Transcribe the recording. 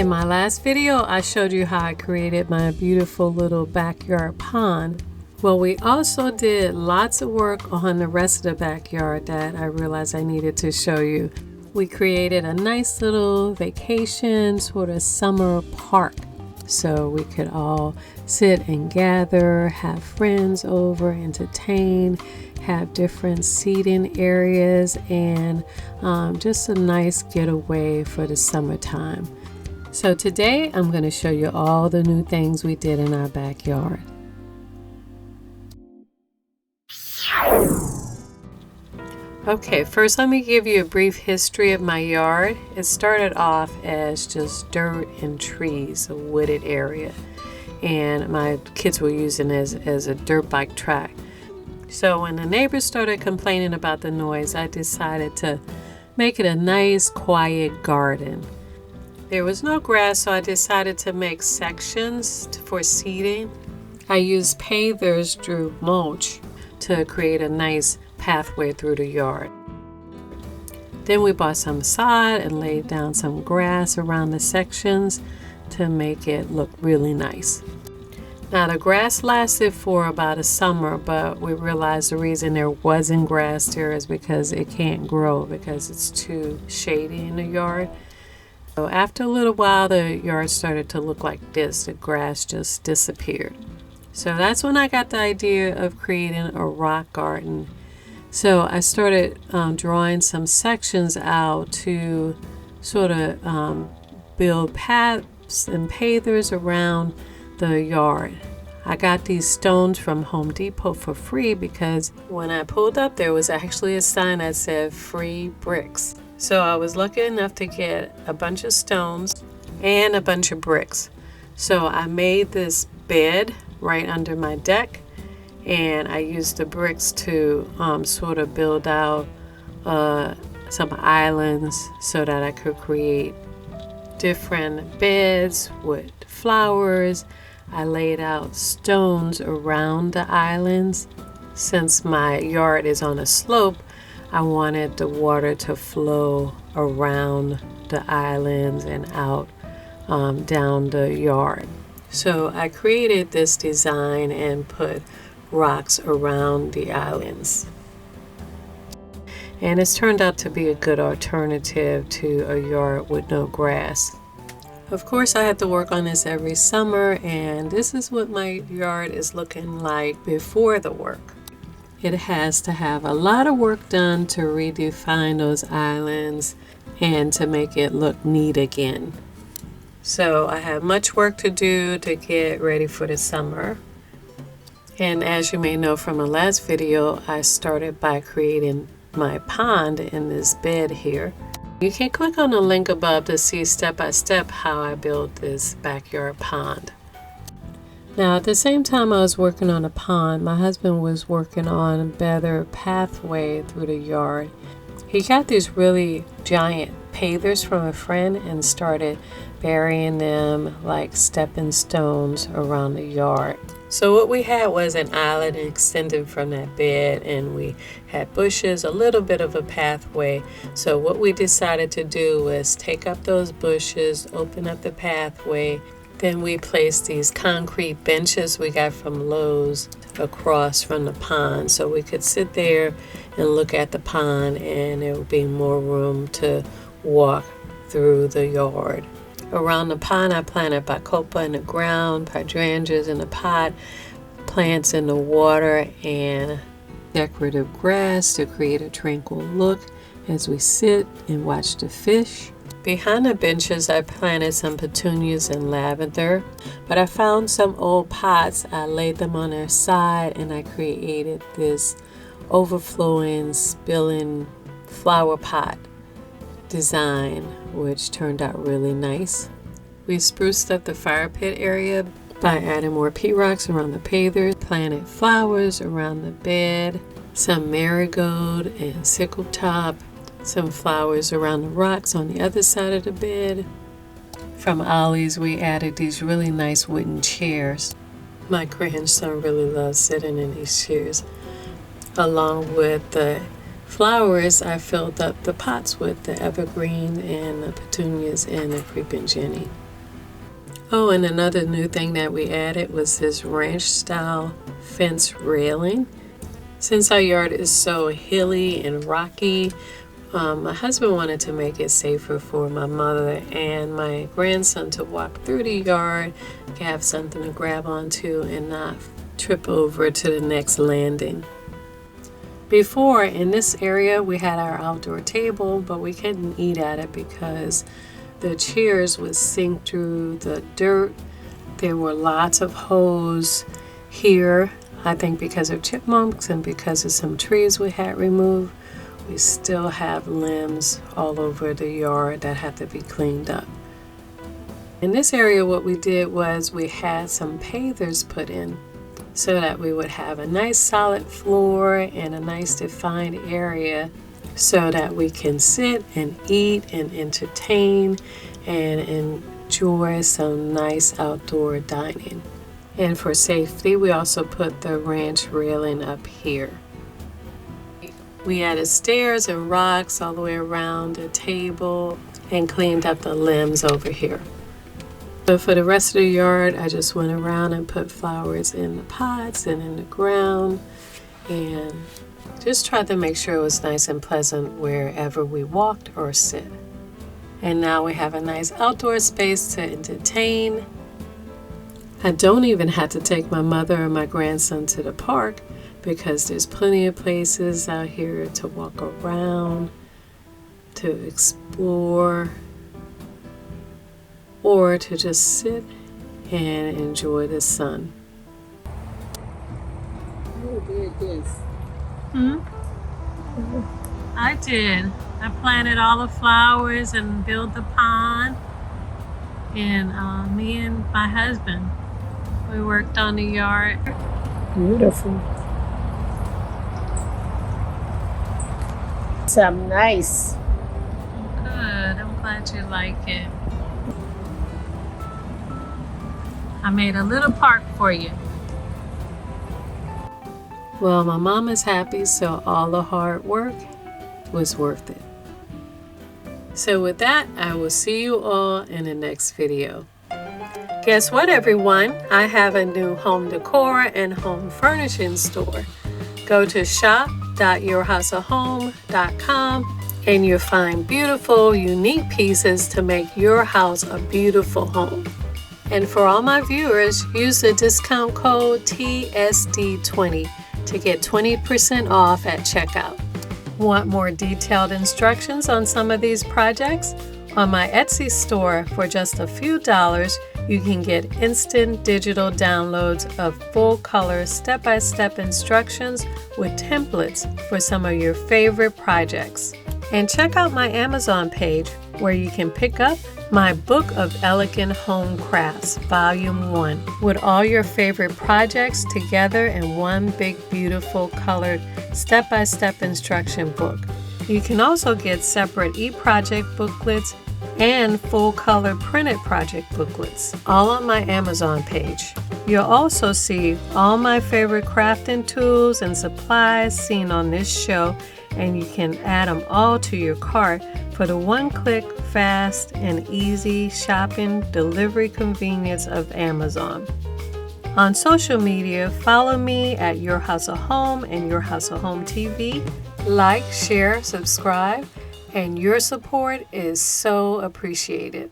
In my last video, I showed you how I created my beautiful little backyard pond. Well, we also did lots of work on the rest of the backyard that I realized I needed to show you. We created a nice little vacation sort of summer park. So we could all sit and gather, have friends over, entertain, have different seating areas, and just a nice getaway for the summertime. So today I'm going to show you all the new things we did in our backyard. Okay, first let me give you a brief history of my yard. It started off as just dirt and trees, a wooded area, and my kids were using it as a dirt bike track. So when the neighbors started complaining about the noise, I decided to make it a nice quiet garden. There was no grass, so I decided to make sections for seating. I used pavers through mulch to create a nice pathway through the yard. Then we bought some sod and laid down some grass around the sections to make it look really nice. Now the grass lasted for about a summer, but we realized the reason there wasn't grass there is because it can't grow because it's too shady in the yard. So after a little while, the yard started to look like this. The grass just disappeared. So that's when I got the idea of creating a rock garden. So I started drawing some sections out to sort of build paths and pavers around the yard. I got these stones from Home Depot for free because when I pulled up there was actually a sign that said free bricks. So I was lucky enough to get a bunch of stones and a bunch of bricks. So I made this bed right under my deck, and I used the bricks to sort of build out some islands so that I could create different beds with flowers. I laid out stones around the islands. Since my yard is on a slope, I wanted the water to flow around the islands and out down the yard. So I created this design and put rocks around the islands. And it's turned out to be a good alternative to a yard with no grass. Of course, I have to work on this every summer, and this is what my yard is looking like before the work. It has to have a lot of work done to redefine those islands and to make it look neat again. So I have much work to do to get ready for the summer. And as you may know from my last video, I started by creating my pond in this bed here. You can click on the link above to see step by step how I built this backyard pond. Now at the same time I was working on a pond, my husband was working on a better pathway through the yard. He got these really giant pavers from a friend and started burying them like stepping stones around the yard. So what we had was an island extended from that bed, and we had bushes, a little bit of a pathway. So what we decided to do was take up those bushes, open up the pathway. Then we placed these concrete benches we got from Lowe's across from the pond, so we could sit there and look at the pond, and there would be more room to walk through the yard. Around the pond, I planted bacopa in the ground, hydrangeas in the pot, plants in the water, and decorative grass to create a tranquil look as we sit and watch the fish. Behind the benches, I planted some petunias and lavender, but I found some old pots. I laid them on their side, and I created this overflowing, spilling flower pot design, which turned out really nice. We spruced up the fire pit area by adding more peat rocks around the pavers, planted flowers around the bed, some marigold and sickle top, some flowers around the rocks on the other side of the bed. From Ollie's, we added these really nice wooden chairs. My grandson really loves sitting in these chairs. Along with the flowers, I filled up the pots with the evergreen and the petunias and the creeping Jenny. Oh, and another new thing that we added was this ranch style fence railing. Since our yard is so hilly and rocky, my husband wanted to make it safer for my mother and my grandson to walk through the yard, have something to grab onto and not trip over to the next landing. Before, in this area, we had our outdoor table, but we couldn't eat at it because the chairs would sink through the dirt. There were lots of holes here, I think because of chipmunks and because of some trees we had removed. We still have limbs all over the yard that have to be cleaned up. In this area, what we did was we had some pavers put in so that we would have a nice solid floor and a nice defined area so that we can sit and eat and entertain and enjoy some nice outdoor dining. And for safety, we also put the ranch railing up here. We added stairs and rocks all the way around the table and cleaned up the limbs over here. So for the rest of the yard, I just went around and put flowers in the pots and in the ground and just tried to make sure it was nice and pleasant wherever we walked or sit. And now we have a nice outdoor space to entertain. I don't even have to take my mother or my grandson to the park because there's plenty of places out here to walk around, to explore, or to just sit and enjoy the sun. Who did this? I did. I planted all the flowers and built the pond. And me and my husband, we worked on the yard. Beautiful. Some nice. Good. I'm glad you like it. I made a little park for you. Well, my mom is happy, so all the hard work was worth it. So with that, I will see you all in the next video. Guess what, everyone? I have a new home decor and home furnishing store. Go to shop.yourhouseofhome.com and you'll find beautiful, unique pieces to make your house a beautiful home. And for all my viewers, use the discount code TSD20 to get 20% off at checkout. Want more detailed instructions on some of these projects? On my Etsy store, for just a few dollars, you can get instant digital downloads of full color step-by-step instructions with templates for some of your favorite projects. And check out my Amazon page where you can pick up my Book of Elegant Home Crafts, Volume 1, with all your favorite projects together in one big, beautiful, colored, step-by-step instruction book. You can also get separate e-project booklets and full-color printed project booklets, all on my Amazon page. You'll also see all my favorite crafting tools and supplies seen on this show, and you can add them all to your cart for the one-click, fast, and easy shopping delivery convenience of Amazon. On social media, follow me at Your House of Home and Your House of Home TV. Like, share, subscribe, and your support is so appreciated.